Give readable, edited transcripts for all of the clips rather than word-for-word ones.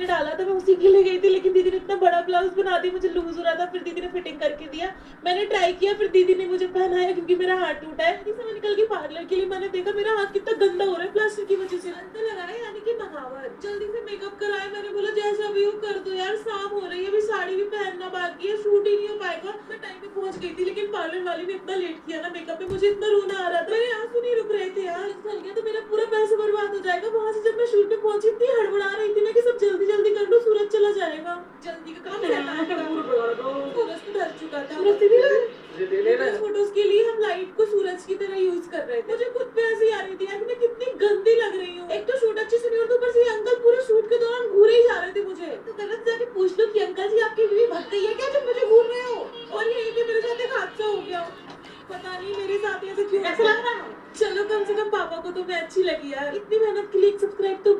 ने डाला था मैं उसी के लिए गई थी, लेकिन दीदी ने इतना बड़ा ब्लाउज बना दिया, मुझे लूज हो रहा था, फिर दीदी ने फिटिंग करके दिया। मैंने ट्राई किया, फिर दीदी ने मुझे पहनाया क्योंकि मेरा हाथ टूटा है। इसे मैं निकल गई पार्लर के लिए, मैंने देखा मेरा हाथ कितना गंदा हो रहा है प्लास्टर की वजह से। अंदर लगाया यानी कि बहावत, जल्दी से मेकअप कराया। मैंने बोला जैसा भी हो कर दो यार, शाम हो रही है, अभी साड़ी भी पहनना बाकी है, शूट ही नहीं हो पाएगा। मैं टाइम पे पहुंच गई थी, लेकिन पार्लर वाली ने इतना लेट किया ना मेकअप में, मुझे इतना रोना आ रहा था, मेरे आंसू नहीं रुक रहे थे यार। चल गया तो मेरा पूरा पैसा बर्बाद हो जाएगा। वहां से जब मैं शूट पे पहुंची इतनी हड़बड़ा रही थी मैं कि सब जल्दी जल्दी कर लो, सूरज चला जाएगा। जल्दी का काम सूरज तो ढल चुका था। फोटोज के लिए हम लाइट को सूरज की तरह यूज कर रहे थे। मुझे खुद पे हंसी आ रही थी यार, मैं कितनी गंदी लग रही हूँ। एक तो शूट अच्छे से नहीं, और ऊपर से ये अंकल पूरे शूट के दौरान घूरे ही जा रहे थे मुझे। तो गलत जाके पूछ लो कि अंकल जी आपकी बीवी भग गई है क्या जब मुझे घूर रहे हो। और यही पे मेरे साथ एक हादसा हो गया, पता नहीं मेरे साथ ऐसे क्यों ऐसा लग रहा है। चलो कम से कम पापा को तो मैं अच्छी लगी यार, इतनी मेहनत के लिए एक सब्सक्राइब तो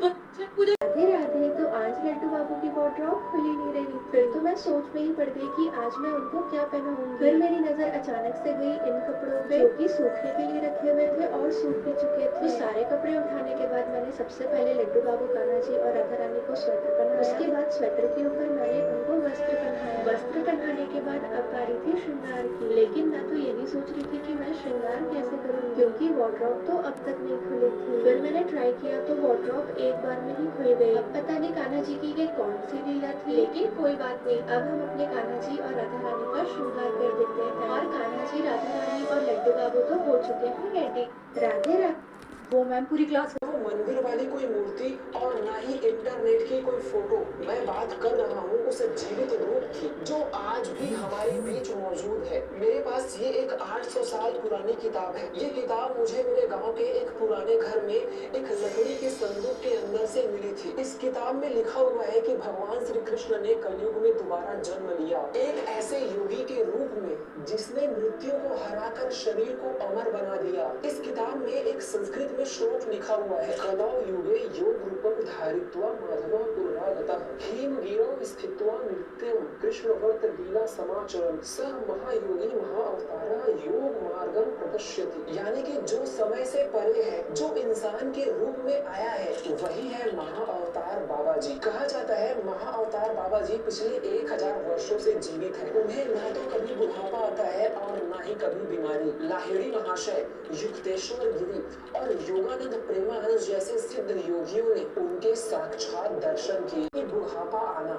पूजा। राधे राधे। तो आज लड्डू बाबू की वॉर्डरोब खुल ही नहीं रही। फिर तो मैं सोच में ही पड़ गई कि आज मैं उनको क्या पहनाऊंगी। फिर मेरी नजर अचानक से गई इन कपड़ों पे जो कि सूखने के लिए रखे हुए थे और सूख भी चुके थे। तो सारे कपड़े उठाने के बाद मैंने सबसे पहले लड्डू बाबू, कान्हा जी और राधा रानी को स्वेटर पहनाया। उसके बाद स्वेटर के ऊपर मैंने उनको वस्त्र पहनाया। वस्त्र पहनाने के बाद अब बारी थी श्रृंगार की, लेकिन मैं तो ये नहीं सोच रही थी कि मैं श्रृंगार कैसे करूँ क्योंकि वॉर्डरोब तो अब तक नहीं खुली थी। फिर मैंने ट्राई किया तो वॉर्डरोब एक बार में ही खुल गई। अब पता नहीं कान्हा जी की ये कौन सी लीला थी, लेकिन कोई बात नहीं। अब हम अपने कान्हा जी और राधा रानी का श्रृंगार कर देते हैं। और कान्हा जी, राधा रानी और लड्डू बाबू तो हो चुके हैं रेडी। राधे राधे। वो मैम पूरी क्लास मंदिर वाली कोई मूर्ति और ना ही इंटरनेट की कोई फोटो। मैं बात कर रहा हूँ उस जीवित रूप की जो आज भी हमारे बीच मौजूद है। मेरे पास ये एक 800 साल पुरानी किताब है। ये किताब मुझे मेरे गांव के एक पुराने घर में एक लकड़ी के संदूक के अंदर से मिली थी। इस किताब में लिखा हुआ है कि भगवान श्री कृष्ण ने कलयुग में दोबारा जन्म लिया, एक ऐसे योगी के रूप में जिसने मृत्यु को हराकर शरीर को अमर बना दिया। इस किताब में एक संस्कृत में श्लोक लिखा हुआ है, कलौ युगे योग रूपम धारित्वा माधव पुरागतः हीन गिरौ स्थित्वा नित्यं कृष्ण वर्त लीला समाचरम सह महायोगी महाअवतारा योग मार्गम प्रदर्शयति। यानी कि जो समय से परे है, जो इंसान के रूप में आया है, वही है महाअवतार बाबा जी। कहा जाता है महाअवतार बाबा जी पिछले 1000 वर्षों से जीवित है। उन्हें ना तो कभी बुढ़ापा आता है और ना ही कभी बीमारी। लाहिड़ी महाशय, युक्तेश्वर गिरी और योगानंद प्रेमानंद जैसे सिद्ध योगियों ने उनके साक्षात दर्शन किए। बुढ़ापा आना